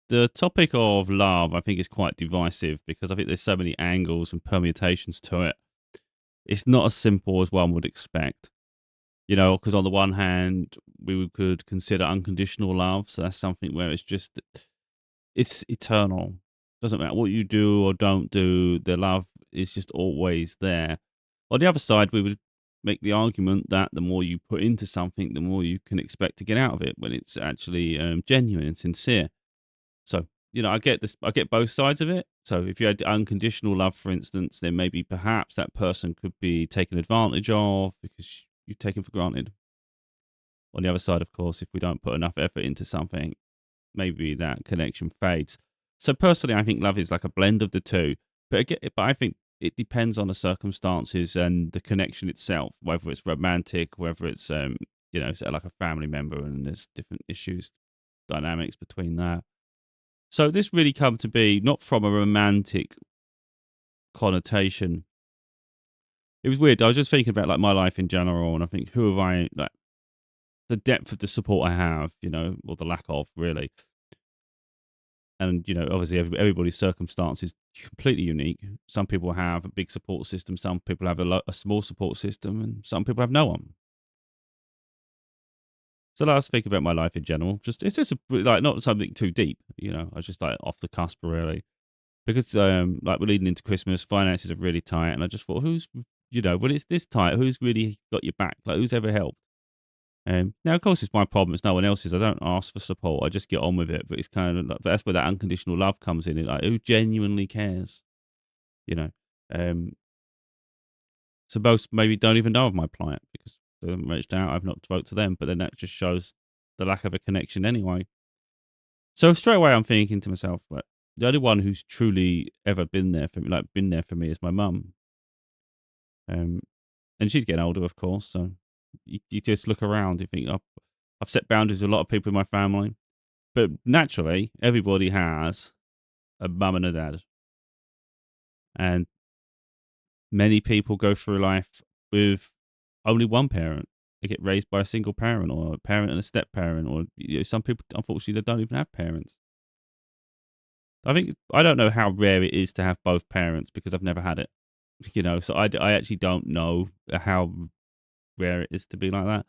the topic of love, I think, is quite divisive because I think there's so many angles and permutations to it. It's not as simple as one would expect, because on the one hand, could consider unconditional love. So that's something where it's eternal. Doesn't matter what you do or don't do, the love is just always there. On the other side, we would make the argument that the more you put into something, the more you can expect to get out of it when it's actually genuine and sincere. So, I get this. I get both sides of it. So, if you had unconditional love, for instance, then maybe perhaps that person could be taken advantage of because you've taken for granted. On the other side, of course, if we don't put enough effort into something, maybe that connection fades. So, personally, I think love is like a blend of the two. But I think it depends on the circumstances and the connection itself, whether it's romantic, whether it's say like a family member, and there's different issues, dynamics between that. So this really come to be not from a romantic connotation. It was weird. I was just thinking about like my life in general, and I think who have I like the depth of the support I have, or the lack of, really. And obviously everybody's circumstance is completely unique. Some people have a big support system, some people have a small support system, and some people have no one. So I was thinking about my life in general. It's just like not something too deep, I was just like off the cusp, really. Because, like, we're leading into Christmas, finances are really tight, and I just thought, when it's this tight, who's really got your back? Like, who's ever helped? Now, of course, it's my problem. It's no one else's. I don't ask for support. I just get on with it. But it's kind of like, that's where that unconditional love comes in. Like, who genuinely cares? You know. Um, so most maybe don't even know of my plight because they haven't reached out. I've not spoke to them. But then that just shows the lack of a connection anyway. So straight away, I'm thinking to myself, like, the only one who's truly ever been there for me, is my mum. And she's getting older, of course. So you just look around, you think, I've set boundaries with a lot of people in my family. But naturally, everybody has a mum and a dad. And many people go through life with only one parent. They get raised by a single parent or a parent and a step parent. Or some people, unfortunately, they don't even have parents. I don't know how rare it is to have both parents because I've never had it. So I actually don't know how rare it is to be like that.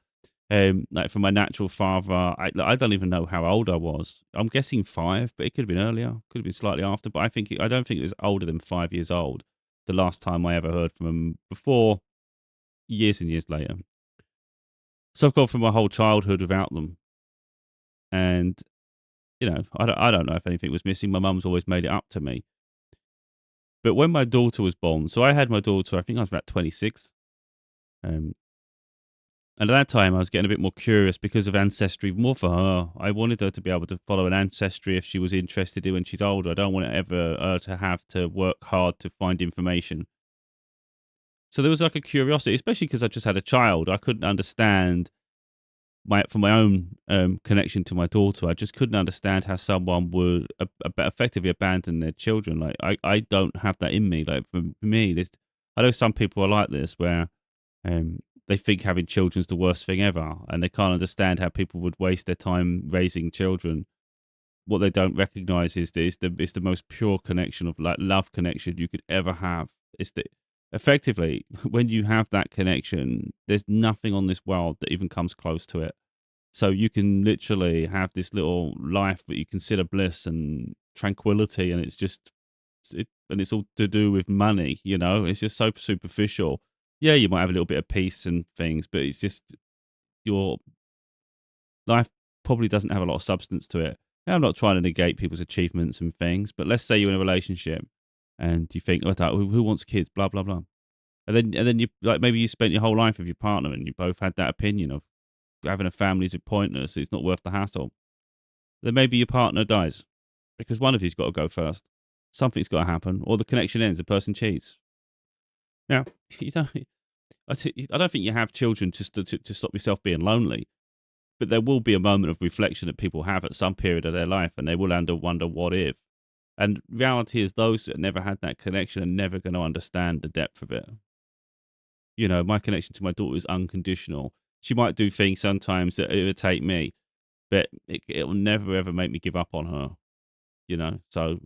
Like for my natural father, I don't even know how old I was. I'm guessing 5, but it could have been earlier, could have been slightly after. But I don't think it was older than 5 years old. The last time I ever heard from him before, years and years later. So I've gone through my whole childhood without them, and I don't know if anything was missing. My mum's always made it up to me. But when my daughter was born, so I had my daughter, I think I was about 26. Um, And at that time, I was getting a bit more curious because of ancestry, more for her. I wanted her to be able to follow an ancestry if she was interested in when she's older. I don't want her to have to work hard to find information. So there was like a curiosity, especially because I just had a child. I couldn't understand from my own connection to my daughter. I just couldn't understand how someone would effectively abandon their children. Like I don't have that in me. Like for me, I know some people are like this where they think having children's the worst thing ever, and they can't understand how people would waste their time raising children. What they don't recognize is that it's the most pure connection of like love connection you could ever have. It's that effectively when you have that connection, there's nothing on this world that even comes close to it. So you can literally have this little life that you consider bliss and tranquility, and and it's all to do with money. It's just so superficial. Yeah, you might have a little bit of peace and things, but it's just your life probably doesn't have a lot of substance to it. Now, I'm not trying to negate people's achievements and things, but let's say you're in a relationship and you think, who wants kids, blah blah blah, and then you like maybe you spent your whole life with your partner and you both had that opinion of having a family is pointless, it's not worth the hassle. Then maybe your partner dies because one of you's got to go first. Something's got to happen, or the connection ends. The person cheats. Now, you don't. I don't think you have children just to stop yourself being lonely, but there will be a moment of reflection that people have at some period of their life, and they will wonder what if. And reality is, those that never had that connection are never going to understand the depth of it. My connection to my daughter is unconditional. She might do things sometimes that irritate me, but it'll never ever make me give up on her. So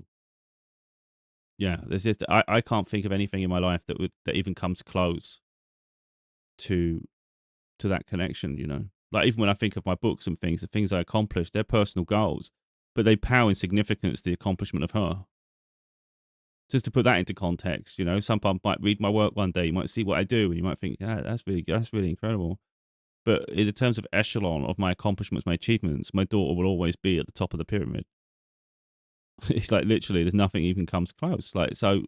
yeah, there's just I can't think of anything in my life that even comes close to that connection. Like even when I think of my books and things, the things I accomplished, they're personal goals, but they pale in significance to the accomplishment of her. Just to put that into context, some people might read my work one day, you might see what I do, and you might think, yeah, that's really good, that's really incredible. But in terms of echelon of my accomplishments, my achievements, my daughter will always be at the top of the pyramid. It's like literally, there's nothing even comes close. Like so,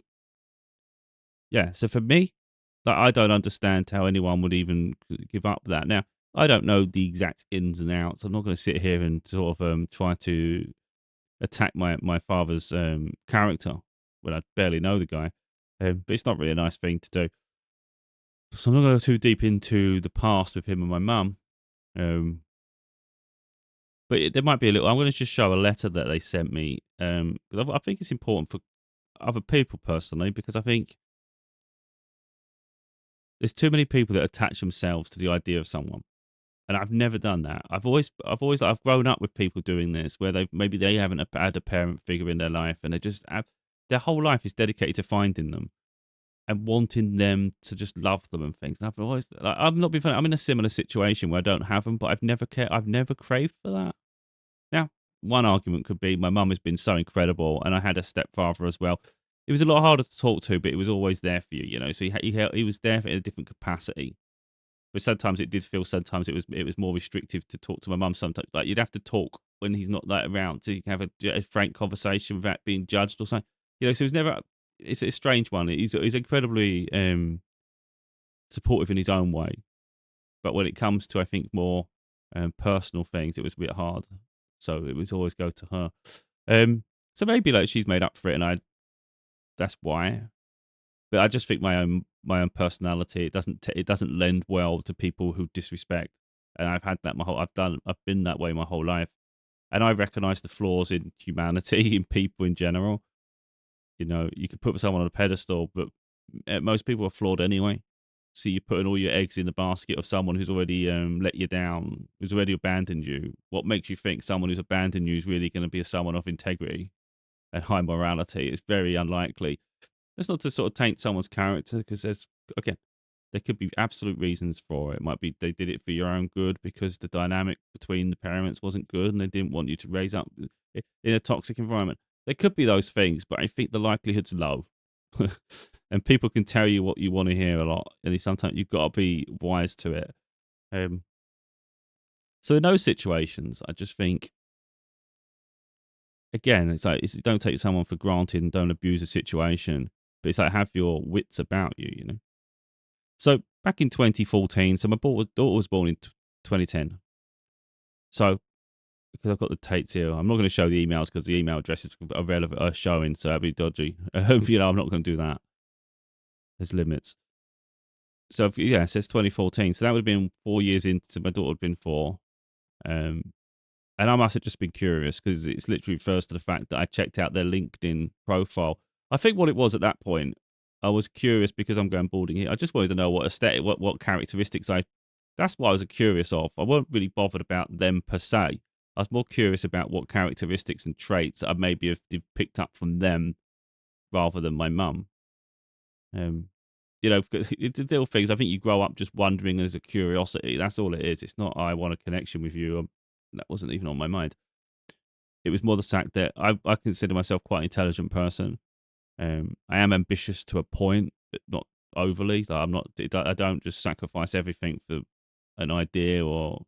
yeah. So for me, like I don't understand how anyone would even give up that. Now, I don't know the exact ins and outs. I'm not going to sit here and sort of try to attack my father's character when I barely know the guy. But it's not really a nice thing to do. So I'm not going to go too deep into the past with him and my mum. Um, but there might be a little. I'm going to just show a letter that they sent me because I think it's important for other people personally because I think there's too many people that attach themselves to the idea of someone. And I've never done that. I've grown up with people doing this where they haven't had a parent figure in their life and they just have, their whole life is dedicated to finding them and wanting them to just love them and things. And I've always, like, I've not been funny. I'm in a similar situation where I don't have them, but I've never cared. I've never craved for that. Now, one argument could be my mum has been so incredible, and I had a stepfather as well. It was a lot harder to talk to, but it was always there for you. So he was there in a different capacity. But sometimes it did feel. Sometimes it was more restrictive to talk to my mum. Sometimes like you'd have to talk when he's not like around, so you can have a frank conversation without being judged or something. So it's never. It's a strange one. He's incredibly supportive in his own way, but when it comes to I think more personal things, it was a bit hard. So it was always go to her. Um, so maybe like she's made up for it, and that's why. But I just think my own personality it doesn't lend well to people who disrespect, and I've had that I've been that way my whole life, and I recognise the flaws in humanity in people in general. You could put someone on a pedestal, but most people are flawed anyway. So you're putting all your eggs in the basket of someone who's already let you down, who's already abandoned you. What makes you think someone who's abandoned you is really going to be someone of integrity and high morality? It's very unlikely. That's not to sort of taint someone's character because again, there could be absolute reasons for it. It might be they did it for your own good because the dynamic between the parents wasn't good and they didn't want you to raise up in a toxic environment. There could be those things, but I think the likelihood's low. And people can tell you what you want to hear a lot, and sometimes you've got to be wise to it. Um, so in those situations, I just think again, it's like don't take someone for granted and don't abuse a situation, but it's like have your wits about you. So back in 2014, so my daughter was born in 2010. So because I've got the dates here, I'm not going to show the emails because the email addresses are relevant, are showing, so that'd be dodgy. I'm not going to do that. There's limits. So yeah, it says 2014. So that would have been 4 years into my daughter had been 4. Um, and I must have just been curious because it's literally refers to the fact that I checked out their LinkedIn profile. I think what it was at that point, I was curious because I'm going balding here. I just wanted to know what aesthetic, what characteristics that's what I was curious of. I wasn't really bothered about them per se. I was more curious about what characteristics and traits I maybe have picked up from them rather than my mum. Because the little things, I think you grow up just wondering as a curiosity. That's all it is. It's not, I want a connection with you. That wasn't even on my mind. It was more the fact that I consider myself quite an intelligent person. I am ambitious to a point, but not overly. Like I'm not. I don't just sacrifice everything for an idea or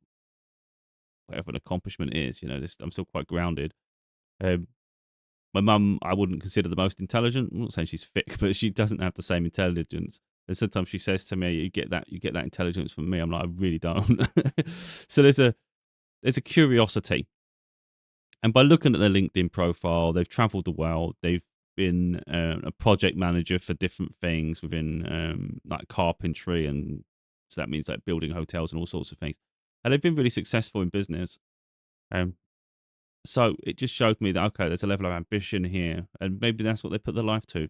whatever an accomplishment is. I'm still quite grounded. Um, my mum, I wouldn't consider the most intelligent. I'm not saying she's thick, but she doesn't have the same intelligence. And sometimes she says to me, you get that intelligence from me." I'm like, "I really don't." So there's a curiosity. And by looking at their LinkedIn profile, they've traveled the world. They've been a project manager for different things within like carpentry, and so that means like building hotels and all sorts of things. And they've been really successful in business. Um, so it just showed me that okay, there's a level of ambition here, and maybe that's what they put their life to.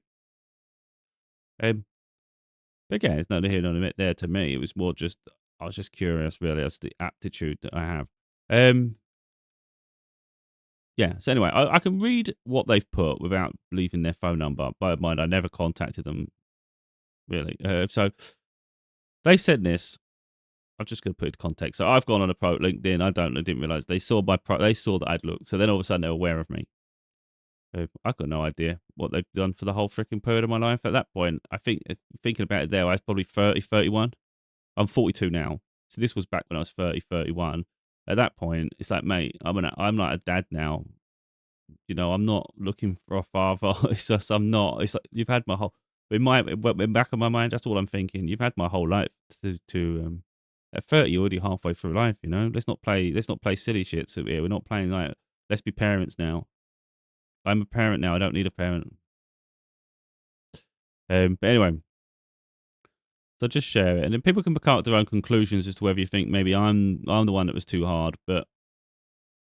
Um, but again, it's neither here nor there to me. It was more just I was just curious, really, as to the aptitude that I have. Um, yeah. So anyway, I can read what they've put without leaving their phone number. Bear in mind, I never contacted them really. So they said this. I'm just going to put it in context. So I've gone on a pro LinkedIn. I didn't realize they saw they saw that I'd looked. So then all of a sudden they're aware of me. I've got no idea what they've done for the whole freaking period of my life. At that point, I think thinking about it there, I was probably 30, 31. I'm 42 now. So this was back when I was 30, 31. At that point, it's like, mate, I'm like a dad now. You know, I'm not looking for a father. It's just, I'm not. It's like, you've had my whole, in back of my mind, that's all I'm thinking. You've had my whole life at 30, you're already halfway through life, you know? Let's not play silly shits here. We're not playing like, let's be parents now. I'm a parent now. I don't need a parent. But anyway, so just share it, and then people can come up with their own conclusions as to whether you think maybe I'm the one that was too hard. But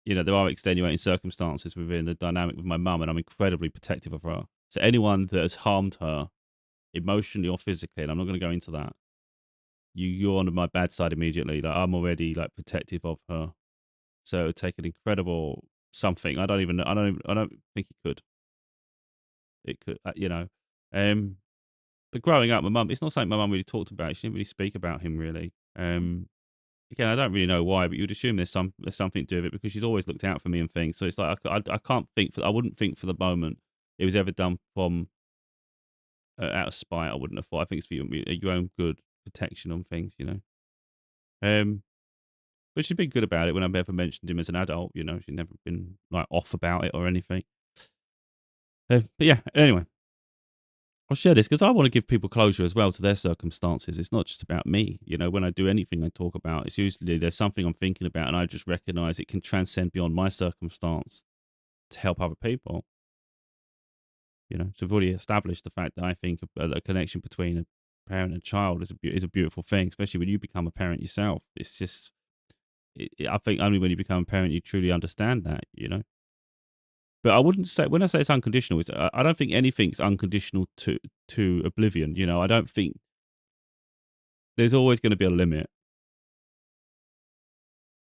you know, there are extenuating circumstances within the dynamic with my mum, and I'm incredibly protective of her. So anyone that has harmed her emotionally or physically, and I'm not going to go into that, you're on my bad side immediately. Like I'm already like protective of her. So it would take an incredible something. I don't think it could. It could, you know. But growing up, my mum, it's not something my mum really talked about. She didn't really speak about him really. Again, I don't really know why, but you'd assume there's something to do with it because she's always looked out for me and things. So it's like I can't think I wouldn't think for the moment it was ever done from out of spite. I wouldn't have thought. I think it's for your own good protection on things, you know. But she's been good about it when I've ever mentioned him as an adult. You know, she's never been like off about it or anything. But yeah, anyway. I'll share this because I want to give people closure as well to their circumstances. It's not just about me. You know, when I do anything I talk about, it's usually there's something I'm thinking about and I just recognize it can transcend beyond my circumstance to help other people. You know, so I've already established the fact that I think a connection between a parent and child is a beautiful thing, especially when you become a parent yourself. It's just, I think only when you become a parent you truly understand that, you know. But I wouldn't say when I say it's unconditional, I don't think anything's unconditional to oblivion. You know, I don't think there's always going to be a limit.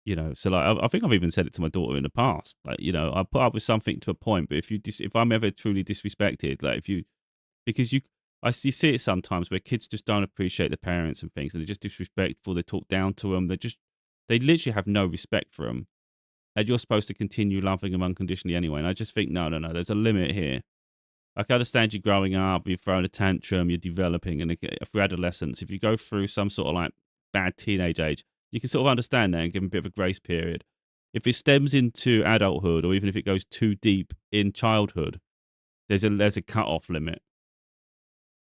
You know, so like I think I've even said it to my daughter in the past. Like, you know, I put up with something to a point, but if I'm ever truly disrespected, like because you see it sometimes where kids just don't appreciate their parents and things, and they're just disrespectful. They talk down to them. They literally have no respect for them, and you're supposed to continue loving them unconditionally anyway. And I just think no, there's a limit here. I can understand you growing up, you're throwing a tantrum, you're developing, and for adolescence, if you go through some sort of like bad teenage age, you can sort of understand that and give them a bit of a grace period. If it stems into adulthood, or even if it goes too deep in childhood, there's a cut off limit.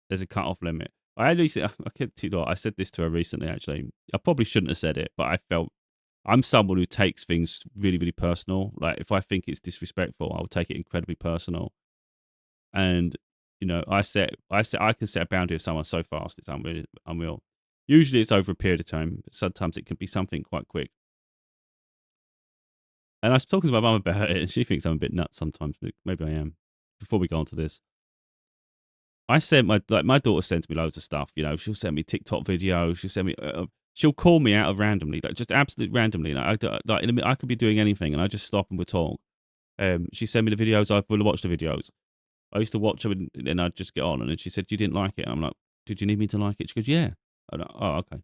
There's a cut off limit. I said this to her recently. Actually, I probably shouldn't have said it, but I felt I'm someone who takes things really, really personal. Like if I think it's disrespectful, I'll take it incredibly personal. And you know, I can set a boundary with someone so fast it's unreal. Usually it's over a period of time, but sometimes it can be something quite quick. And I was talking to my mum about it, and she thinks I'm a bit nuts sometimes. But maybe I am. Before we go on to this, I sent my daughter sends me loads of stuff. You know, she'll send me TikTok videos. She'll send me. She'll call me out of randomly, like just absolutely randomly. I could be doing anything, and I just stop and we'll talk. She sent me the videos. I will watch the videos. I used to watch her and then I'd just get on. And then she said, you didn't like it. And I'm like, did you need me to like it? She goes, yeah. I'm like, oh, okay.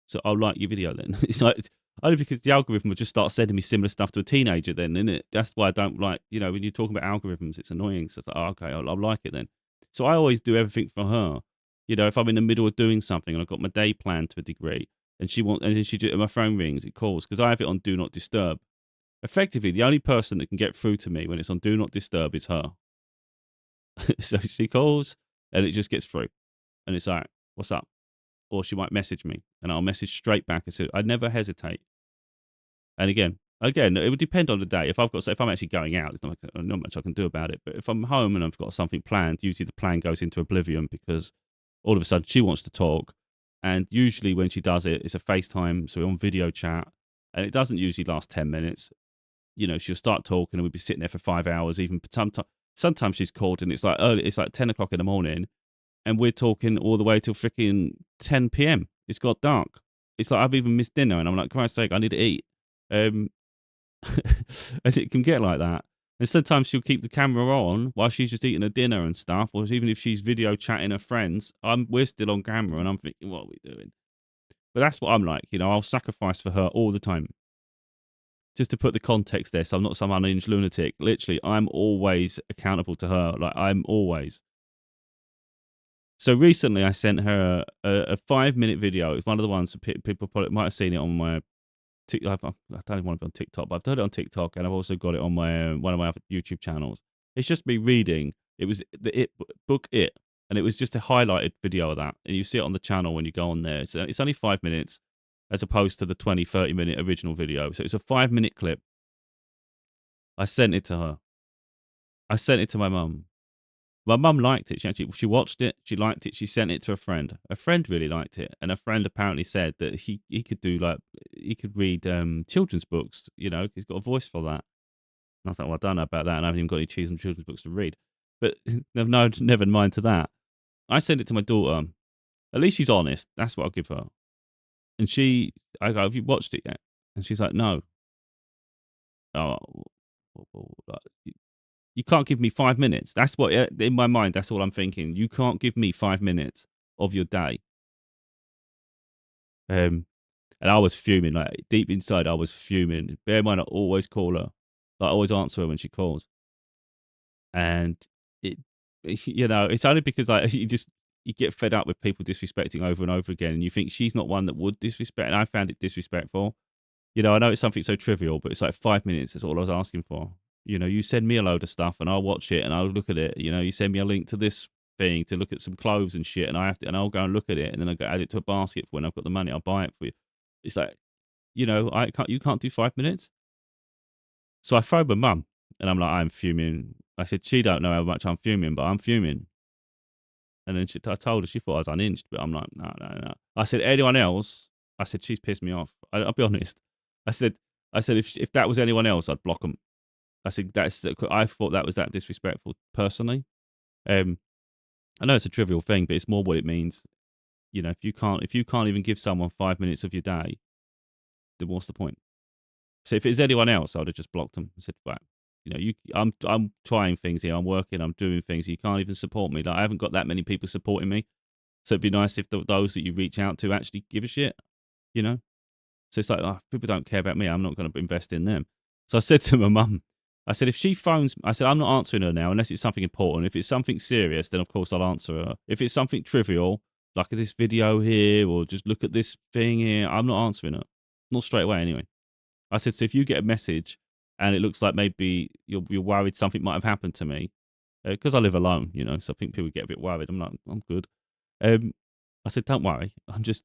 So I'll like your video then. It's like, only because the algorithm will just start sending me similar stuff to a teenager then, isn't it? That's why I don't like, you know, when you're talking about algorithms, it's annoying. So it's like, oh, okay, I'll like it then. So I always do everything for her. You know, if I'm in the middle of doing something and I've got my day planned to a degree and my phone rings, it calls because I have it on Do Not Disturb. Effectively, the only person that can get through to me when it's on Do Not Disturb is her. So she calls and it just gets through. And it's like, what's up? Or she might message me and I'll message straight back. I never hesitate. And again, it would depend on the day. If I'm actually going out, there's not much I can do about it. But if I'm home and I've got something planned, usually the plan goes into oblivion because all of a sudden she wants to talk. And usually when she does it, it's a FaceTime. So we're on video chat and it doesn't usually last 10 minutes. You know, she'll start talking and we'll be sitting there for 5 hours, even sometimes she's called and it's like 10 o'clock in the morning and we're talking all the way till freaking 10 p.m. It's got dark. It's like I've even missed dinner and I'm like, Christ's sake, I need to eat. And it can get like that. And sometimes she'll keep the camera on while she's just eating her dinner and stuff, or even if she's video chatting her friends, we're still on camera, and I'm thinking, what are we doing? But that's what I'm like, I'll sacrifice for her all the time. Just to put the context there, so I'm not some unhinged lunatic. Literally, I'm always accountable to her. Like, I'm always. So recently, I sent her a 5-minute video. It's one of the ones that people probably might have seen it on my TikTok. I don't even want to be on TikTok, but I've done it on TikTok, and I've also got it on my one of my other YouTube channels. It's just me reading. It was the book It, and it was just a highlighted video of that. And you see it on the channel when you go on there. It's only 5 minutes, as opposed to the 20, 30-minute original video. So it's a 5-minute clip. I sent it to her. I sent it to my mum. My mum liked it. She watched it. She liked it. She sent it to a friend. A friend really liked it, and a friend apparently said that he could do he could read children's books. He's got a voice for that. And I thought, well, I don't know about that, and I haven't even got any children's books to read. But no, never mind to that. I sent it to my daughter. At least she's honest. That's what I'll give her. And I go, have you watched it yet? And she's like, no. Oh, you can't give me 5 minutes. That's what, in my mind, that's all I'm thinking. You can't give me 5 minutes of your day. And I was fuming, like deep inside, I was fuming. Bear in mind, I always call her. I always answer her when she calls. And it's only because you get fed up with people disrespecting over and over again. And you think she's not one that would disrespect. And I found it disrespectful. I know it's something so trivial, but it's like 5 minutes. That's all I was asking for. You send me a load of stuff and I'll watch it and I'll look at it. You send me a link to this thing to look at some clothes and shit, and I'll go and look at it, and then I go add it to a basket for when I've got the money. I'll buy it for you. It's like, you can't do 5 minutes. So I phoned my mum and I'm like, I'm fuming. I said, she don't know how much I'm fuming, but I'm fuming. And then I told her, she thought I was unhinged, but I'm like, no. I said, anyone else? I said, she's pissed me off. I'll be honest. I said, if that was anyone else, I'd block them. I said, I thought that was that disrespectful personally. I know it's a trivial thing, but it's more what it means. If you can't even give someone 5 minutes of your day, then what's the point? So if it's anyone else, I'd have just blocked them and said, right, I'm trying things here. I'm working. I'm doing things. You can't even support me. Like, I haven't got that many people supporting me. So it'd be nice if those that you reach out to actually give a shit. So it's like, people don't care about me. I'm not going to invest in them. So I said to my mum, I said, if she phones, I said, I'm not answering her now unless it's something important. If it's something serious, then of course I'll answer her. If it's something trivial, like this video here, or just look at this thing here, I'm not answering her. Not straight away anyway. I said, so if you get a message and it looks like maybe you're worried something might have happened to me, because I live alone, so I think people get a bit worried. I'm like, I'm good. I said, don't worry. I'm just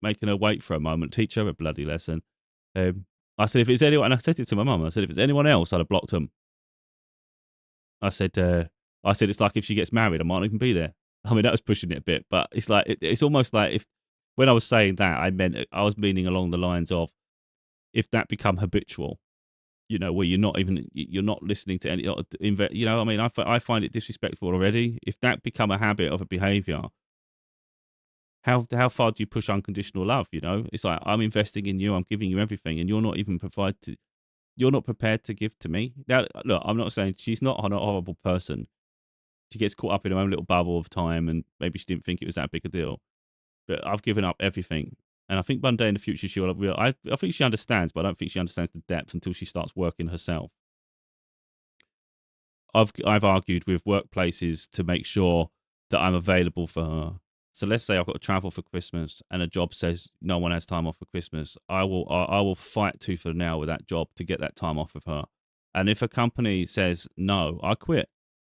making her wait for a moment, teach her a bloody lesson. I said, if it's anyone, and I said it to my mum, I said, if it's anyone else, I'd have blocked them. I said, it's like if she gets married, I might not even be there. I mean, that was pushing it a bit, but it's like, it's almost like when I was saying that, I was meaning along the lines of, if that become habitual, where you're not listening to any, I mean, I find it disrespectful already. If that become a habit of a behavior, how far do you push unconditional love? It's like, I'm investing in you, I'm giving you everything, and you're not even you're not prepared to give to me. Now, look, I'm not saying she's not a horrible person. She gets caught up in her own little bubble of time, and maybe she didn't think it was that big a deal. But I've given up everything, and I think one day in the future she'll realize. I think she understands, but I don't think she understands the depth until she starts working herself. I've argued with workplaces to make sure that I'm available for her. So let's say I've got to travel for Christmas and a job says no one has time off for Christmas. I will fight tooth and nail with that job to get that time off of her. And if a company says no, I quit.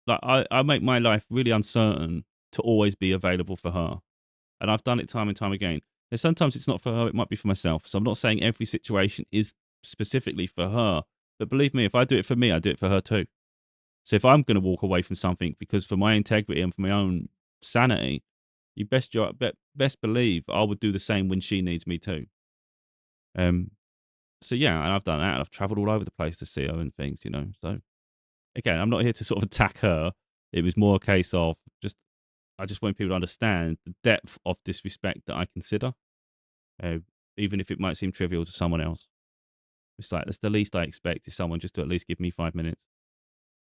Like, I make my life really uncertain to always be available for her. And I've done it time and time again. And sometimes it's not for her, it might be for myself. So I'm not saying every situation is specifically for her. But believe me, if I do it for me, I do it for her too. So if I'm going to walk away from something because for my integrity and for my own sanity, you best believe I would do the same when she needs me too. So yeah, and I've done that. I've travelled all over the place to see her and things, So again, I'm not here to sort of attack her. It was more a case of I just want people to understand the depth of disrespect that I consider, even if it might seem trivial to someone else. It's like, that's the least I expect is someone just to at least give me 5 minutes.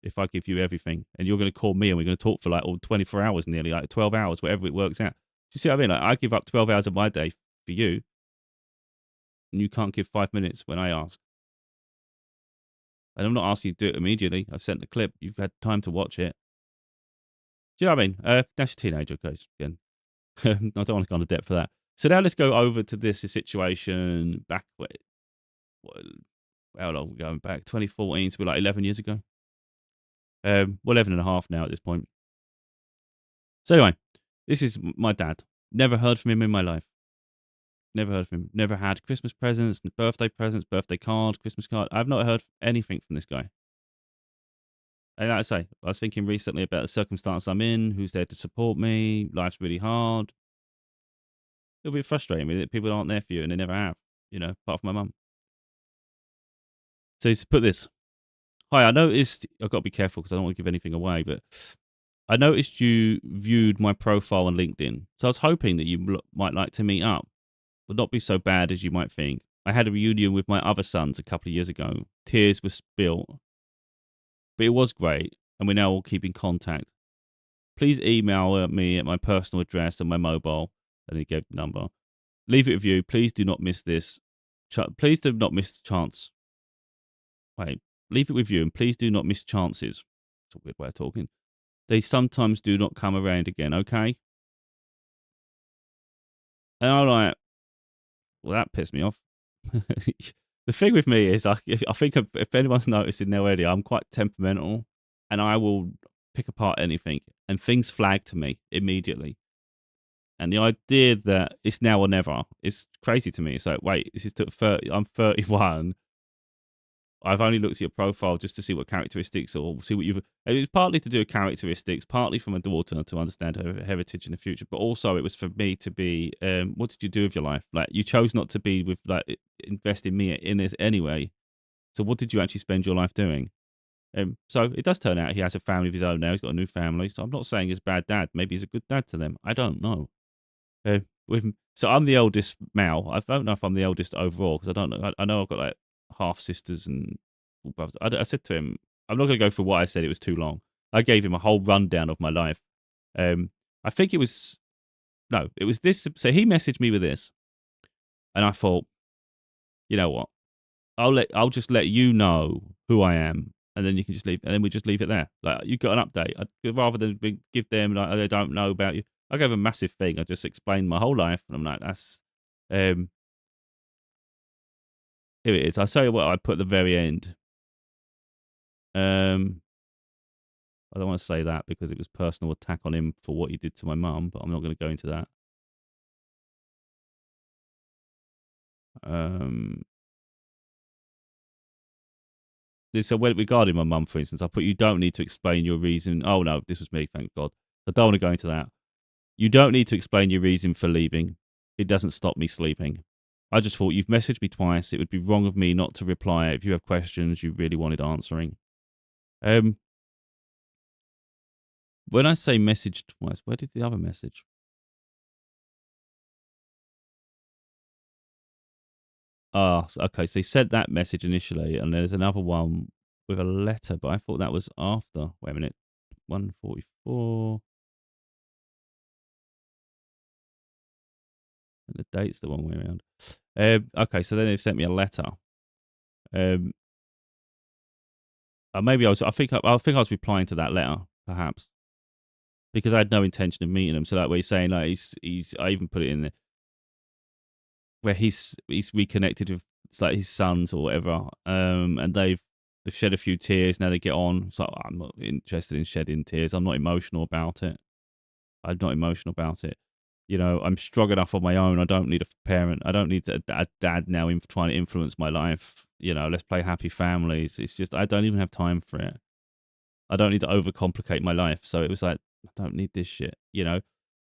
if I give you everything, and you're going to call me and we're going to talk for like all 24 hours, nearly like 12 hours, whatever it works out. Do you see what I mean? Like, I give up 12 hours of my day for you, and you can't give 5 minutes when I ask. And I'm not asking you to do it immediately. I've sent the clip. You've had time to watch it. Do you know what I mean? That's your teenager case again. I don't want to go into depth for that. So now let's go over to this situation back. How long are we going back? 2014, so we're like 11 years ago. Well, 11 and a half now at this point. So anyway, this is my dad. Never heard from him in my life. Never heard from him. Never had Christmas presents, birthday card, Christmas card. I've not heard anything from this guy. And like I say, I was thinking recently about the circumstance I'm in, who's there to support me. Life's really hard. It'll be frustrating me that people aren't there for you, and they never have, apart from my mum. So he's put this. Hi, I noticed, I've got to be careful because I don't want to give anything away, but I noticed you viewed my profile on LinkedIn. So I was hoping that you might like to meet up. Would not be so bad as you might think. I had a reunion with my other sons a couple of years ago. Tears were spilled. But it was great, and we're now all keeping contact. Please email me at my personal address and my mobile. And he gave the number. Leave it with you. Please do not miss this. Please do not miss the chance. Wait, leave it with you, and please do not miss chances. It's a weird way of talking. They sometimes do not come around again, okay? And I'm like, well, that pissed me off. The thing with me is, I think if anyone's noticed in their area, I'm quite temperamental, and I will pick apart anything, and things flag to me immediately. And the idea that it's now or never is crazy to me. It's like, wait, this is 30. I'm 31. I've only looked at your profile just to see what characteristics or see what you've. It was partly to do with characteristics, partly for my daughter to understand her heritage in the future, but also it was for me to be. What did you do with your life? Like, you chose not to be with, like, invest in me in this anyway. So what did you actually spend your life doing? So it does turn out he has a family of his own now. He's got a new family. So I'm not saying he's a bad dad. Maybe he's a good dad to them. I don't know. So I'm the eldest male. I don't know if I'm the eldest overall because I don't know. I know I've got like half sisters and brothers. I said to him, I'm not going to go for what I said. It was too long. I gave him a whole rundown of my life. I think it was this. So he messaged me with this, and I thought, you know what? I'll just let you know who I am, and then you can just leave, and then we just leave it there. Like, you got an update, rather than give them like they don't know about you. I gave a massive thing. I just explained my whole life, and I'm like, that's here it is. I'll tell you what I put at the very end. I don't want to say that because it was personal attack on him for what he did to my mum, but I'm not going to go into that. So regarding my mum, for instance, I put, you don't need to explain your reason. Oh no, this was me, thank God. I don't want to go into that. You don't need to explain your reason for leaving. It doesn't stop me sleeping. I just thought, you've messaged me twice. It would be wrong of me not to reply if you have questions you really wanted answering. When I say message twice, where did the other message? Okay. So he sent that message initially, and there's another one with a letter, but I thought that was after. Wait a minute. 144. And the date's the wrong way around. Okay, so then they've sent me a letter. Maybe I think I was replying to that letter, perhaps, because I had no intention of meeting him. So that way, he's saying, like, he's. I even put it in there where he's reconnected with, it's like, his sons or whatever, and they've shed a few tears. Now they get on. So I'm not interested in shedding tears. I'm not emotional about it. I'm not emotional about it. I'm strong enough on my own. I don't need a parent. I don't need a dad now trying to influence my life. Let's play happy families. It's just, I don't even have time for it. I don't need to overcomplicate my life. So it was like, I don't need this shit, And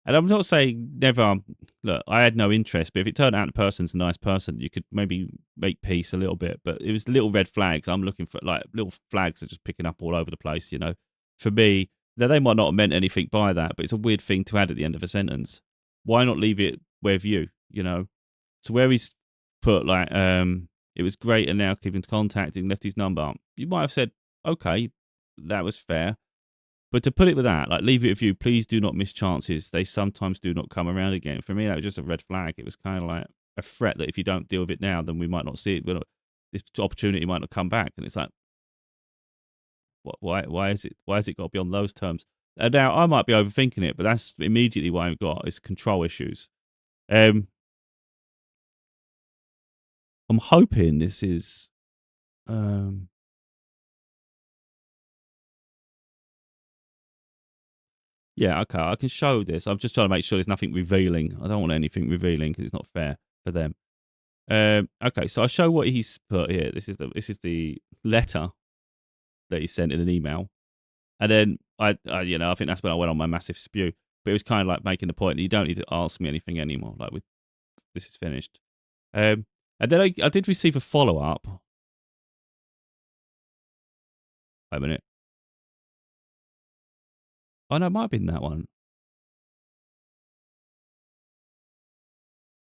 I'm not saying never. Look, I had no interest, but if it turned out the person's a nice person, you could maybe make peace a little bit. But it was little red flags. I'm looking for, like, little flags are just picking up all over the place. For me, now they might not have meant anything by that, but it's a weird thing to add at the end of a sentence. Why not leave it with you? So where he's put, like, it was great, and now keeping contact, and left his number. You might have said, okay, that was fair. But to put it with that, like, leave it with you. Please do not miss chances. They sometimes do not come around again. For me, that was just a red flag. It was kind of like a threat that if you don't deal with it now, then we might not see it. This opportunity might not come back. And it's like, why is it? Why has it got to be on those terms? Now I might be overthinking it, but that's immediately what I've got is control issues. Um, I'm hoping this is. Um, yeah, okay, I can show this. I'm just trying to make sure there's nothing revealing. I don't want anything revealing because it's not fair for them. Okay, so I'll show what he's put here. This is the letter that he sent in an email, and then I think that's when I went on my massive spew. But it was kind of like making the point that you don't need to ask me anything anymore. Like, this is finished. And then I did receive a follow up. Wait a minute. Oh no, it might have been that one.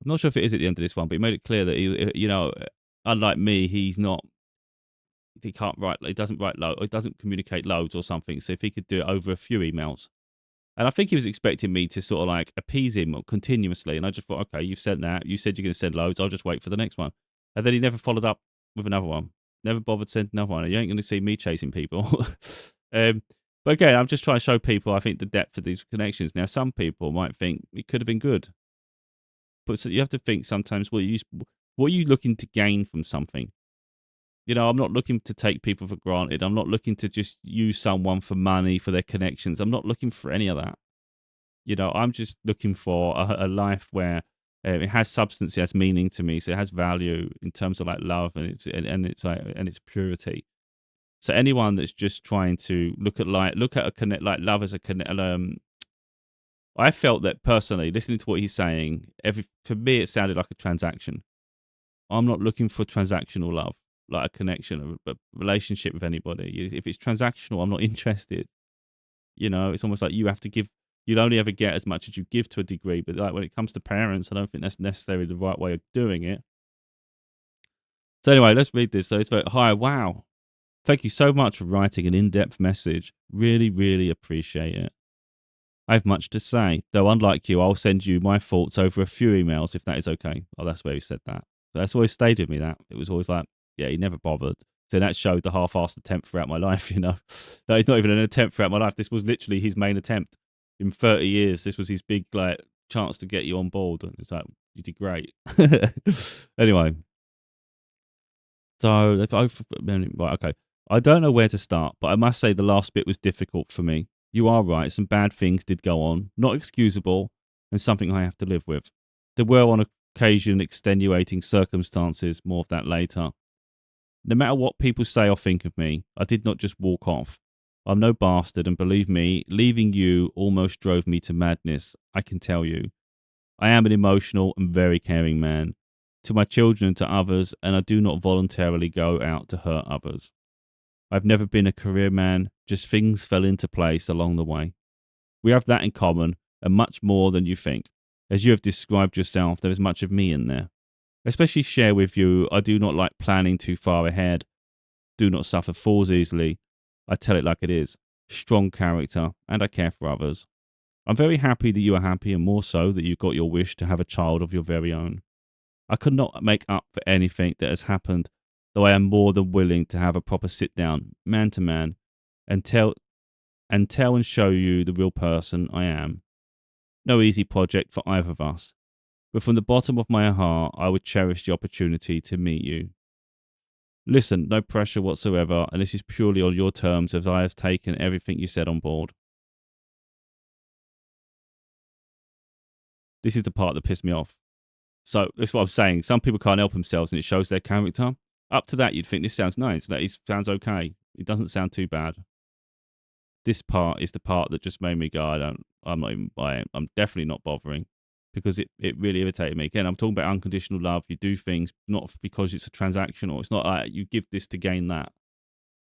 I'm not sure if it is at the end of this one, but he made it clear that unlike me, he's not. He can't write. He doesn't write load. He doesn't communicate loads or something. So if he could do it over a few emails, and I think he was expecting me to sort of like appease him continuously, and I just thought, okay, you've sent that. You said you're going to send loads. I'll just wait for the next one. And then he never followed up with another one. Never bothered sending another one. You ain't going to see me chasing people. um, but again, I'm just trying to show people, I think, the depth of these connections. Now, some people might think it could have been good, but so you have to think sometimes, what are you looking to gain from something? I'm not looking to take people for granted. I'm not looking to just use someone for money, for their connections. I'm not looking for any of that. I'm just looking for a life where it has substance, it has meaning to me, so it has value in terms of like love and its purity. So anyone that's just trying to look at a connect, like love as a connect. I felt that personally, listening to what he's saying, for me it sounded like a transaction. I'm not looking for transactional love, like a connection, a relationship with anybody. If it's transactional, I'm not interested. It's almost like you have to give. You'll only ever get as much as you give to a degree. But like when it comes to parents, I don't think that's necessarily the right way of doing it. So anyway, let's read this. So it's like, hi, wow. Thank you so much for writing an in-depth message. Really, really appreciate it. I have much to say, though unlike you, I'll send you my thoughts over a few emails if that is okay. Oh, that's where he said that. So that's always stayed with me, that. It was always like, yeah, he never bothered. So that showed the half-assed attempt throughout my life, No, it's not even an attempt throughout my life. This was literally his main attempt. In 30 years, this was his big chance to get you on board. And it's like, you did great. Anyway. So, right, okay. I don't know where to start, but I must say the last bit was difficult for me. You are right, some bad things did go on, not excusable, and something I have to live with. There were on occasion extenuating circumstances, more of that later. No matter what people say or think of me, I did not just walk off. I'm no bastard, and believe me, leaving you almost drove me to madness, I can tell you. I am an emotional and very caring man to my children and to others, and I do not voluntarily go out to hurt others. I've never been a career man, just things fell into place along the way. We have that in common, and much more than you think. As you have described yourself, there is much of me in there. Especially share with you, I do not like planning too far ahead, do not suffer fools easily. I tell it like it is. Strong character, and I care for others. I'm very happy that you are happy, and more so that you got your wish to have a child of your very own. I could not make up for anything that has happened, though I am more than willing to have a proper sit down, man to man, and tell and show you the real person I am. No easy project for either of us, but from the bottom of my heart, I would cherish the opportunity to meet you. Listen, no pressure whatsoever, and this is purely on your terms as I have taken everything you said on board. This is the part that pissed me off. So that's what I'm saying. Some people can't help themselves and it shows their character. Up to that, you'd think this sounds nice. That sounds okay. It doesn't sound too bad. This part is the part that just made me go, I'm not even buying. I'm definitely not bothering because it really irritated me. Again, I'm talking about unconditional love. You do things not because it's a transactional. It's not like you give this to gain that.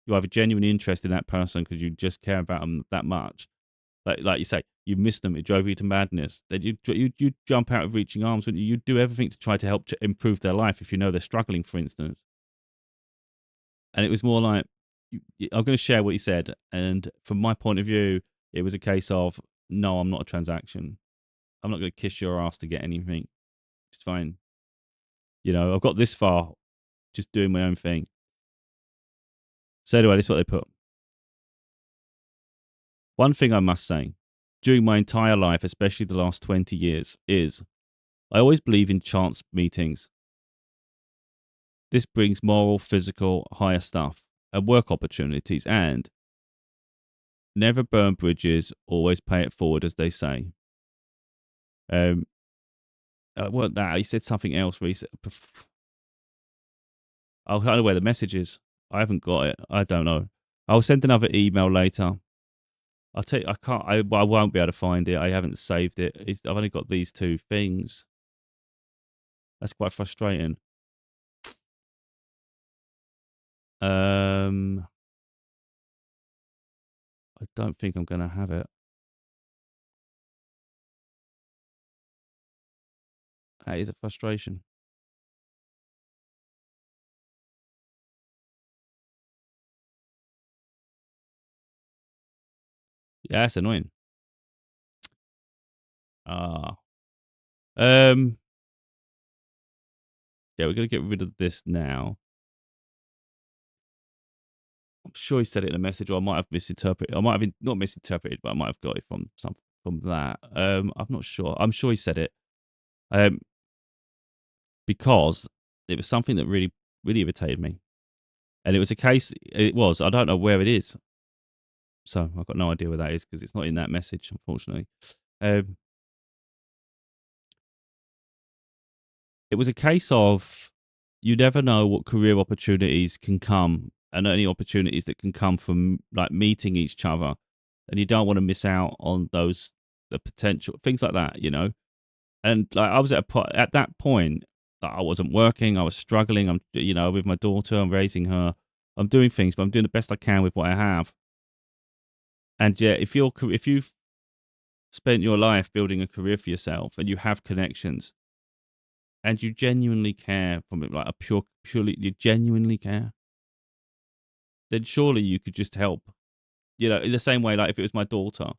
You have a genuine interest in that person because you just care about them that much. Like you say, you missed them. It drove you to madness. That you jump out of reaching arms, wouldn't you? You'd do everything to try to help to improve their life if you know they're struggling, for instance. And it was more like I'm going to share what he said, and from my point of view, it was a case of no, I'm not a transaction. I'm not going to kiss your ass to get anything. It's fine. I've got this far, just doing my own thing. So anyway, this is what they put. One thing I must say, during my entire life, especially the last 20 years, is I always believe in chance meetings. This brings moral, physical, higher stuff, and work opportunities, and never burn bridges, always pay it forward, as they say. Weren't that? He said something else recently. I don't know where the message is. I haven't got it. I don't know. I'll send another email later. I'll tell you, I can't. I won't be able to find it. I haven't saved it. I've only got these two things. That's quite frustrating. I don't think I'm going to have it. That is a frustration. Yeah, that's annoying. Yeah, we're going to get rid of this now. I'm sure he said it in a message, or I might have misinterpreted. I might have not misinterpreted, but I might have got it from that. I'm not sure. I'm sure he said it. Because it was something that really, really irritated me. And it was a case, I don't know where it is. So I've got no idea where that is because it's not in that message, unfortunately. It was a case of you never know what career opportunities can come and any opportunities that can come from like meeting each other. And you don't want to miss out on those, the potential, things like that, And like I was at that point that I wasn't working, I was struggling. I'm, with my daughter, I'm raising her, I'm doing things, but I'm doing the best I can with what I have. And yeah, if you've spent your life building a career for yourself and you have connections, and you genuinely care from it, like purely, you genuinely care, then surely you could just help. In the same way, like if it was my daughter,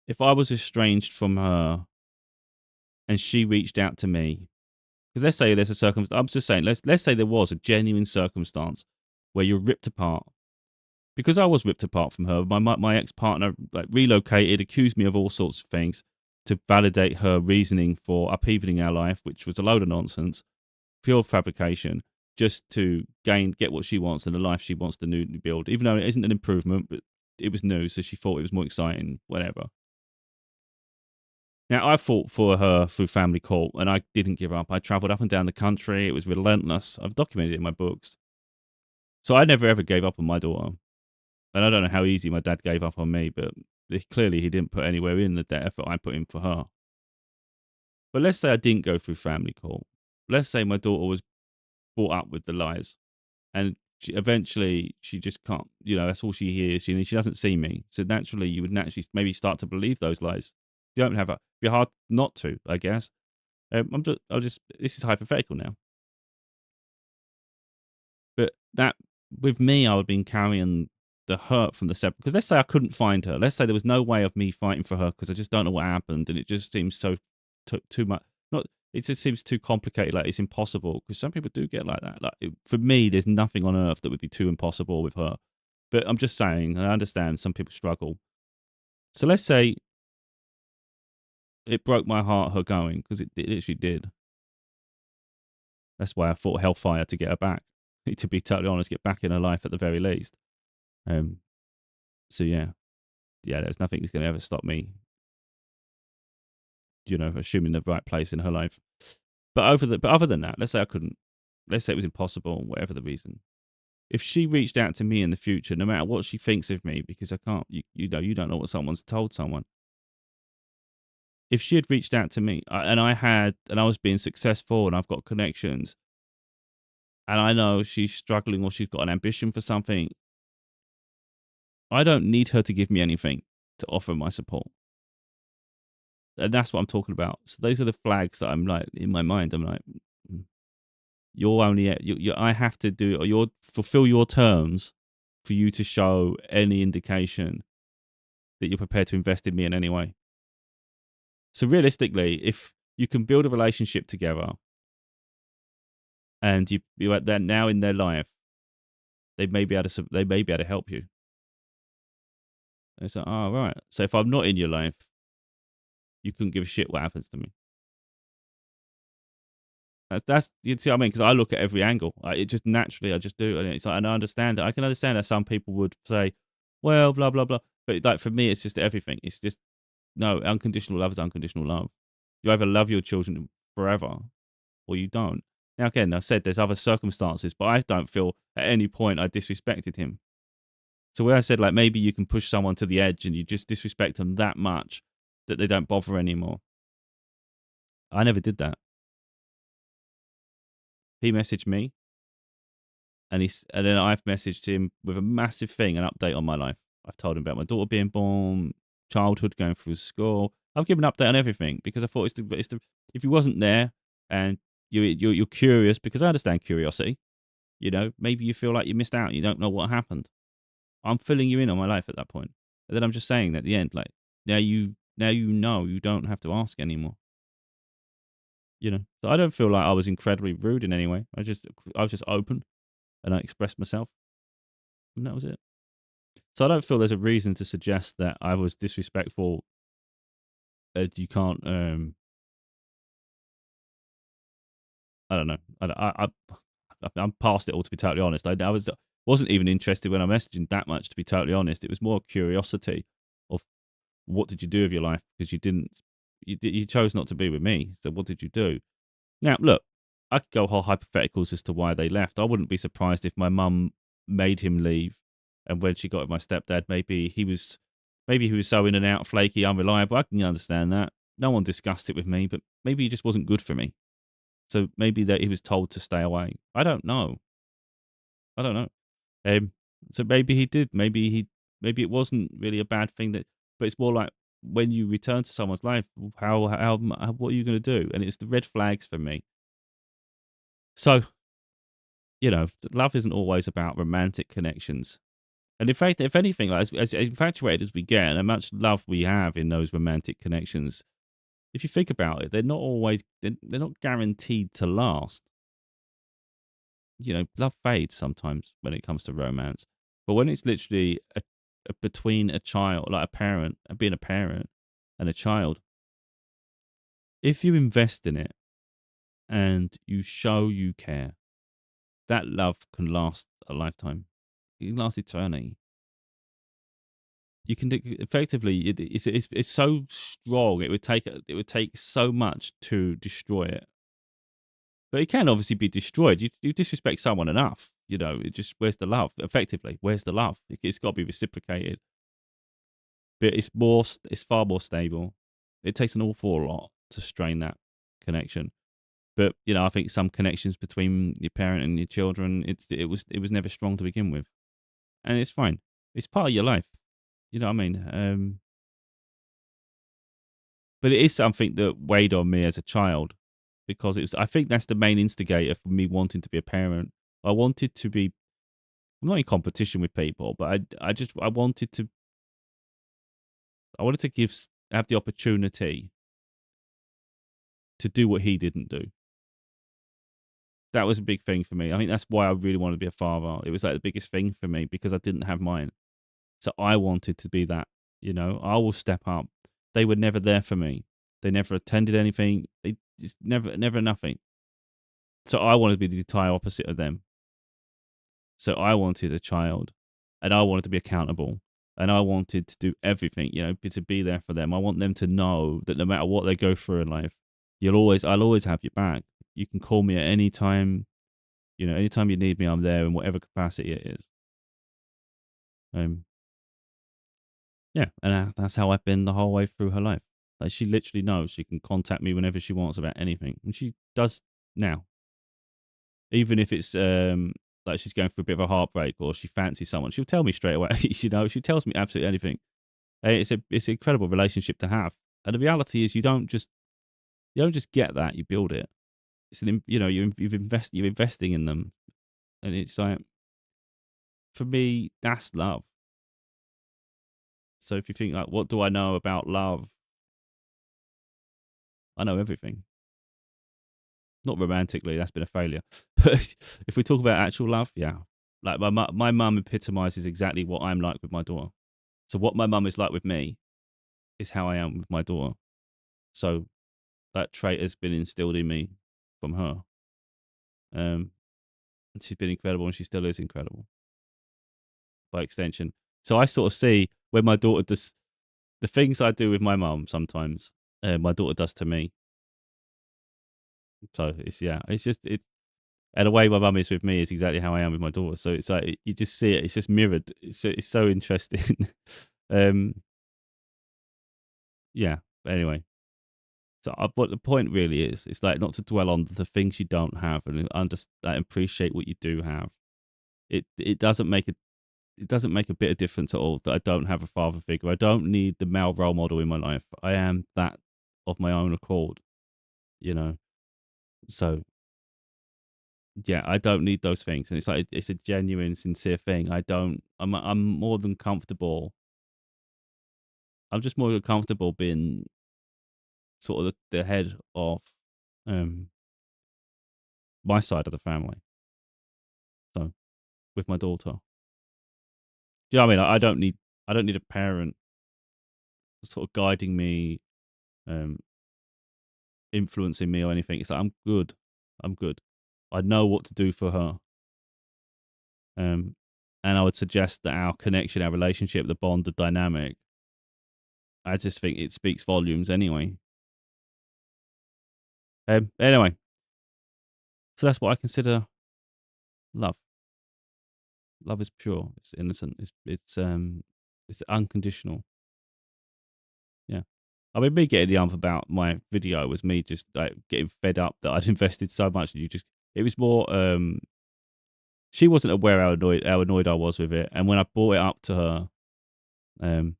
if I was estranged from her and she reached out to me. Because let's say there's a circumstance. I'm just saying. Let's say there was a genuine circumstance where you're ripped apart. Because I was ripped apart from her. My ex partner like relocated, accused me of all sorts of things to validate her reasoning for upheaving our life, which was a load of nonsense, pure fabrication, just to get what she wants and the life she wants to new build. Even though it isn't an improvement, but it was new, so she thought it was more exciting. Whatever. Now, I fought for her through family court, and I didn't give up. I travelled up and down the country. It was relentless. I've documented it in my books. So I never, ever gave up on my daughter. And I don't know how easy my dad gave up on me, but clearly he didn't put anywhere in the effort I put in for her. But let's say I didn't go through family court. Let's say my daughter was brought up with the lies, and eventually she just can't, that's all she hears. She doesn't see me. So naturally, you would maybe start to believe those lies. You don't have it'd be hard not to, I guess. This is hypothetical now. But that, with me, I would have been carrying the hurt from the separate. Because let's say I couldn't find her. Let's say there was no way of me fighting for her because I just don't know what happened, and it just seems so too much. Not, it just seems too complicated. Like it's impossible. Because some people do get like that. Like for me, there's nothing on earth that would be too impossible with her. But I'm just saying, I understand some people struggle. So let's say it broke my heart her going, because it literally did. That's why I fought hellfire to get her back. To be totally honest, get back in her life at the very least. So yeah, there's nothing that's going to ever stop me, assuming the right place in her life. But other than that, let's say I couldn't. Let's say it was impossible, whatever the reason. If she reached out to me in the future, no matter what she thinks of me, because I can't, you don't know what someone's told someone. If she had reached out to me and I was being successful and I've got connections, and I know she's struggling or she's got an ambition for something, I don't need her to give me anything to offer my support. And that's what I'm talking about. So those are the flags that I'm like, in my mind, I'm like, you're only, I have to do, fulfill your terms for you to show any indication that you're prepared to invest in me in any way. So realistically, if you can build a relationship together and you're at that now in their life, they may be able to help you. And it's like, oh, right. So if I'm not in your life, you couldn't give a shit what happens to me. That's you see what I mean? Because I look at every angle. It just naturally, I just do, and it's like, and I understand it. I can understand that some people would say, well, blah blah blah. But like for me, it's just everything. It's just no, unconditional love is unconditional love. You either love your children forever or you don't. Now again, I said there's other circumstances, but I don't feel at any point I disrespected him. So where I said like maybe you can push someone to the edge and you just disrespect them that much that they don't bother anymore. I never did that. He messaged me, and then I've messaged him with a massive thing, an update on my life. I've told him about my daughter being born, childhood, going through school. I've given an update on everything because I thought if he wasn't there and you're curious, because I understand curiosity. You know, maybe you feel like you missed out. You don't know what happened. I'm filling you in on my life at that point. And then I'm just saying at the end, like now you know you don't have to ask anymore. You know, so I don't feel like I was incredibly rude in any way. I was just open and I expressed myself, and that was it. So I don't feel there's a reason to suggest that I was disrespectful. You can't. I don't know. I'm past it all, to be totally honest. I wasn't even interested when I messaged him that much, to be totally honest. It was more curiosity of what did you do with your life, because you chose not to be with me. So what did you do? Now look, I could go whole hypotheticals as to why they left. I wouldn't be surprised if my mum made him leave, and when she got with my stepdad, maybe he was so in and out, flaky, unreliable. I can understand that. No one discussed it with me, but maybe he just wasn't good for me. So maybe that he was told to stay away. I don't know. I don't know. Um, so maybe he did. Maybe it wasn't really a bad thing but it's more like when you return to someone's life, what are you going to do? And it's the red flags for me. So, you know, love isn't always about romantic connections. And in fact, if anything, like, as infatuated as we get, and how much love we have in those romantic connections, if you think about it, they're not guaranteed to last. You know, love fades sometimes when it comes to romance. But when it's literally between a child, like a parent, and being a parent and a child, if you invest in it and you show you care, that love can last a lifetime. It can last eternity. You can effectively, it's so strong. It would take so much to destroy it. But it can obviously be destroyed. You disrespect someone enough, you know. It just, where's the love? Effectively, where's the love? It's got to be reciprocated. But it's far more stable. It takes an awful lot to strain that connection. But you know, I think some connections between your parent and your children, it was never strong to begin with, and it's fine. It's part of your life. You know what I mean? But it is something that weighed on me as a child, because I think that's the main instigator for me wanting to be a parent. I wanted to be, I'm not in competition with people, but I wanted to, have the opportunity to do what he didn't do. That was a big thing for me. I think that's why I really wanted to be a father. It was like the biggest thing for me because I didn't have mine. So I wanted to be that, you know, I will step up. They were never there for me. They never attended anything. They just never nothing. So I wanted to be the entire opposite of them. So I wanted a child, and I wanted to be accountable, and I wanted to do everything, you know, to be there for them. I want them to know that no matter what they go through in life, I'll always have your back. You can call me at any time, you know, anytime you need me, I'm there in whatever capacity it is. Yeah, and that's how I've been the whole way through her life. Like, she literally knows she can contact me whenever she wants about anything, and she does now. Even if it's like she's going through a bit of a heartbreak or she fancies someone, she'll tell me straight away. You know, she tells me absolutely anything. It's an incredible relationship to have. And the reality is, you don't just get that. You build it. It's you're investing in them, and it's like, for me, that's love. So if you think like, what do I know about love? I know everything. Not romantically, that's been a failure. But if we talk about actual love, yeah. Like my mum epitomizes exactly what I'm like with my daughter. So what my mum is like with me is how I am with my daughter. So that trait has been instilled in me from her. And she's been incredible, and she still is incredible by extension. So I sort of see when my daughter does the things I do with my mum sometimes, my daughter does to me. So it's just it. And the way my mum is with me is exactly how I am with my daughter. So it's like you just see it. It's just mirrored. It's so interesting. um, yeah. But anyway, so what the point really is, it's like not to dwell on the things you don't have and appreciate what you do have. It doesn't make a bit of difference at all that I don't have a father figure. I don't need the male role model in my life. I am that of my own accord, you know. So yeah, I don't need those things, and it's like it's a genuine, sincere thing. I'm more than comfortable. I'm just more than comfortable being sort of the head of um my side of the family. So with my daughter, do you know what I mean? I don't need a parent sort of guiding me, um, influencing me or anything. It's like I'm good. I'm good. I know what to do for her. And I would suggest that our connection, our relationship, the bond, the dynamic, I just think it speaks volumes anyway. Anyway, so that's what I consider love. Love is pure. It's innocent. It's unconditional. Yeah. I mean, me getting the ump about my video was me just like getting fed up that I'd invested so much. And it was more. She wasn't aware how annoyed I was with it, and when I brought it up to her, um,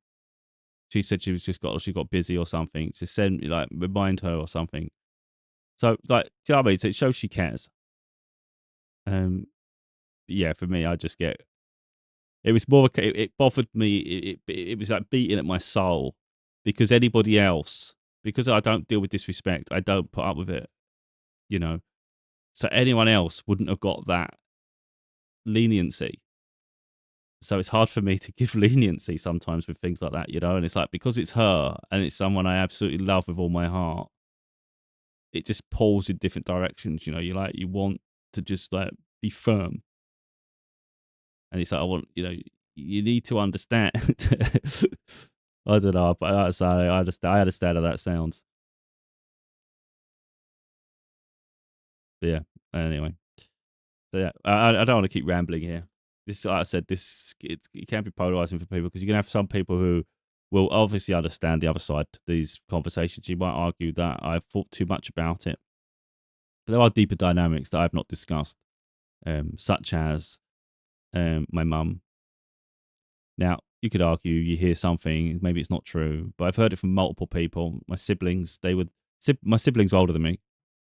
she said she got busy or something. To send like remind her or something. So like, do you know what I mean? So it shows she cares. Yeah, for me, I just get. It was more. It bothered me. It was like beating at my soul because anybody else, because I don't deal with disrespect, I don't put up with it. You know, so anyone else wouldn't have got that leniency. So it's hard for me to give leniency sometimes with things like that, you know. And it's like because it's her and it's someone I absolutely love with all my heart, it just pulls in different directions. You know, you want to just like be firm, and it's like you need to understand. I don't know, but I understand how that sounds. But yeah. Anyway, so yeah, I don't want to keep rambling here. This, like I said, it can be polarizing for people because you can have some people who will obviously understand the other side to these conversations. You might argue that I've thought too much about it, but there are deeper dynamics that I've not discussed, such as my mum. Now, you could argue you hear something, maybe it's not true, but I've heard it from multiple people. My siblings, my siblings are older than me.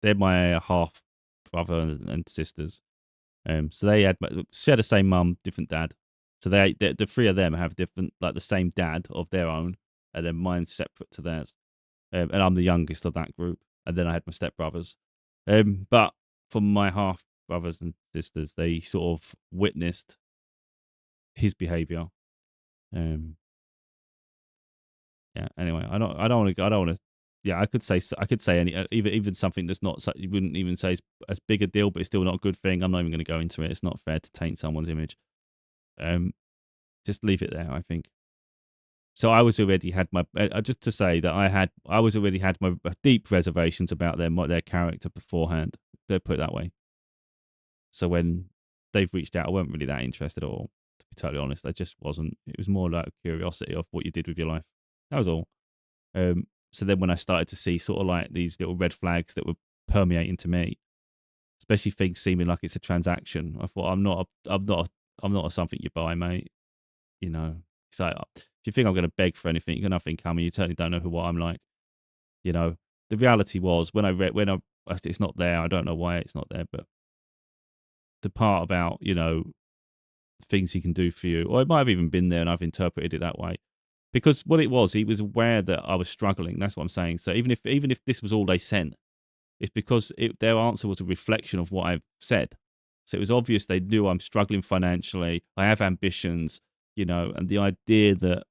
They're my half brother and sisters. So they share the same mum, different dad. So the three of them have different, like the same dad of their own, and then mine's separate to theirs. And I'm the youngest of that group. And then I had my stepbrothers. But for my half brothers and sisters, they sort of witnessed his behaviour. Yeah. Anyway, I don't want to. I don't want to. Yeah, I could say any even something that's not. You wouldn't even say is as big a deal, but it's still not a good thing. I'm not even going to go into it. It's not fair to taint someone's image. Just leave it there. I think. So I was already had my just to say that I was already had my deep reservations about their character beforehand. Let's put it that way. So when they've reached out, I wasn't really that interested at all. To be totally honest, I just wasn't. It was more like curiosity of what you did with your life. That was all. So then when I started to see sort of like these little red flags that were permeating to me, especially things seeming like it's a transaction, I thought I'm not a something you buy, mate. You know, it's like if you think I'm going to beg for anything, you got nothing coming. You certainly don't know what I'm like. You know, the reality was it's not there. I don't know why it's not there, but the part about things he can do for you. Or it might have even been there and I've interpreted it that way. Because what it was, he was aware that I was struggling. That's what I'm saying. So even if this was all they sent, it's because their answer was a reflection of what I've said. So it was obvious they knew I'm struggling financially. I have ambitions, and the idea that,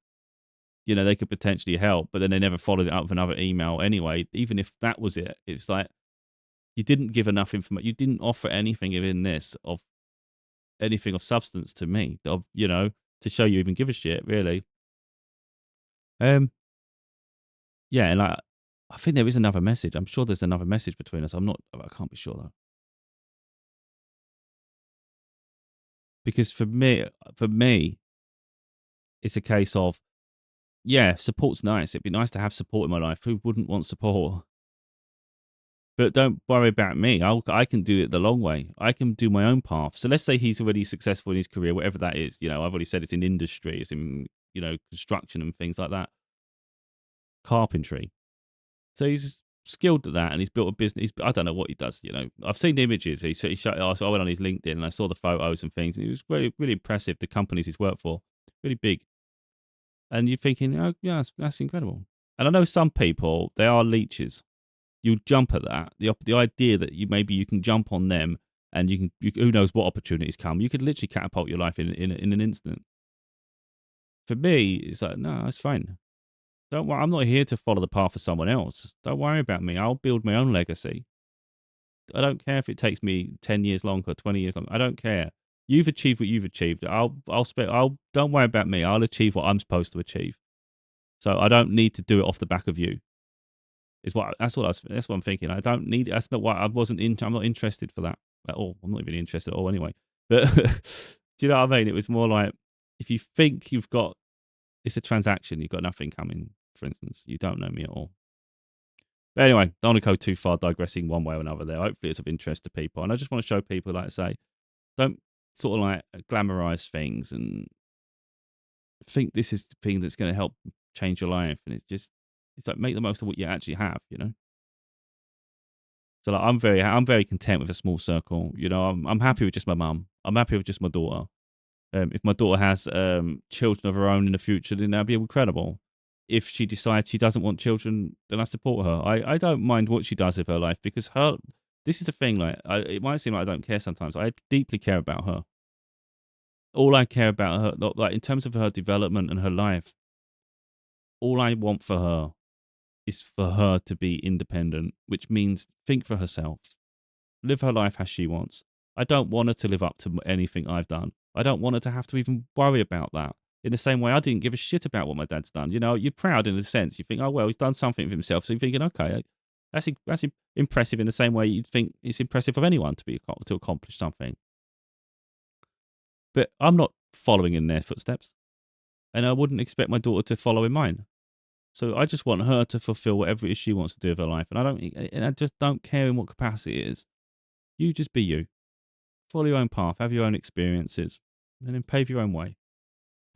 they could potentially help, but then they never followed it up with another email anyway. Even if that was it, it's like, you didn't give enough information. You didn't offer anything in this of anything of substance to me, to show you even give a shit, really. Um, yeah, and I think there is another message. I'm sure there's another message between us. I can't be sure though. Because for me, it's a case of, yeah, support's nice. It'd be nice to have support in my life. Who wouldn't want support? But don't worry about me. I can do it the long way. I can do my own path. So let's say he's already successful in his career, whatever that is. I've already said it's in industry, it's in, construction and things like that. Carpentry. So he's skilled at that and he's built a business. I don't know what he does, I've seen the images. I went on his LinkedIn and I saw the photos and things. And it was really, really impressive, the companies he's worked for. Really big. And you're thinking, oh, yeah, that's incredible. And I know some people, they are leeches. You jump at that. The idea that maybe you can jump on them and who knows what opportunities come. You could literally catapult your life in an instant. For me, it's like, no, it's fine. Don't worry. I'm not here to follow the path of someone else. Don't worry about me. I'll build my own legacy. I don't care if it takes me 10 years longer, 20 years longer. I don't care. You've achieved what you've achieved. Don't worry about me. I'll achieve what I'm supposed to achieve. So I don't need to do it off the back of you. That's what I'm thinking. I don't need it. That's not why I'm not interested for that at all. I'm not even interested at all anyway. But do you know what I mean? It was more like, if you think it's a transaction, you've got nothing coming, for instance. You don't know me at all. But anyway, don't want to go too far digressing one way or another there. Hopefully it's of interest to people. And I just want to show people, like I say, don't sort of like glamorize things and think this is the thing that's going to help change your life. And it's like, make the most of what you actually have, So like, I'm very content with a small circle. I'm happy with just my mum. I'm happy with just my daughter. If my daughter has children of her own in the future, then that'd be incredible. If she decides she doesn't want children, then I support her. I don't mind what she does with her life, because this is the thing. Like, it might seem like I don't care sometimes. I deeply care about her. All I care about her, like in terms of her development and her life, all I want for her is for her to be independent, which means think for herself, live her life as she wants. I don't want her to live up to anything I've done. I don't want her to have to even worry about that. In the same way, I didn't give a shit about what my dad's done. You're proud in a sense. You think, oh, well, he's done something for himself. So you're thinking, okay, that's impressive in the same way you'd think it's impressive of anyone to accomplish something. But I'm not following in their footsteps. And I wouldn't expect my daughter to follow in mine. So I just want her to fulfill whatever it is she wants to do with her life. And I just don't care in what capacity it is. You just be you. Follow your own path, have your own experiences, and then pave your own way.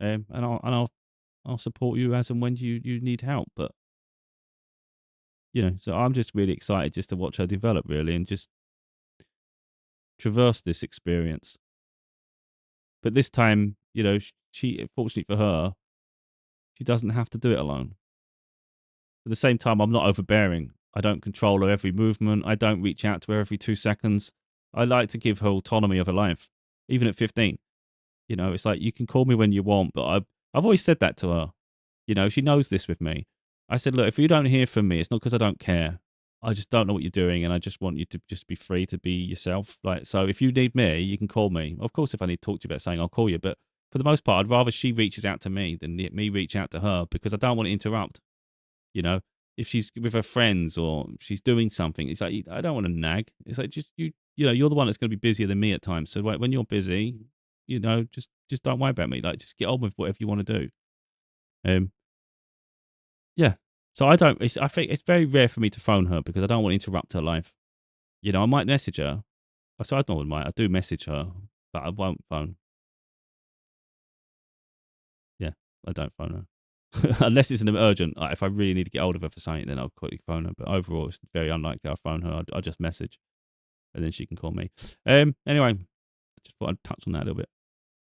And I'll support you as and when you need help. But so I'm just really excited just to watch her develop, really, and just traverse this experience. But this time, she, fortunately for her, she doesn't have to do it alone. At the same time, I'm not overbearing. I don't control her every movement. I don't reach out to her every 2 seconds. I like to give her autonomy of her life, even at 15. It's like, you can call me when you want, but I've always said that to her. She knows this with me. I said, look, if you don't hear from me, it's not because I don't care. I just don't know what you're doing, and I just want you to just be free to be yourself. Like, so if you need me, you can call me. Of course, if I need to talk to you about something, I'll call you. But for the most part, I'd rather she reaches out to me than me reach out to her, because I don't want to interrupt. If she's with her friends or she's doing something, it's like, I don't want to nag. It's like, just you're the one that's going to be busier than me at times. So when you're busy, just don't worry about me. Like, just get on with whatever you want to do. Yeah. So I think it's very rare for me to phone her, because I don't want to interrupt her life. I might message her. So I do message her, but I won't phone. Yeah, I don't phone her. Unless it's an urgent, like if I really need to get hold of her for something, then I'll quickly phone her. But overall, it's very unlikely I'll phone her. I'll just message, and then she can call me. Anyway, I just thought I'd touch on that a little bit.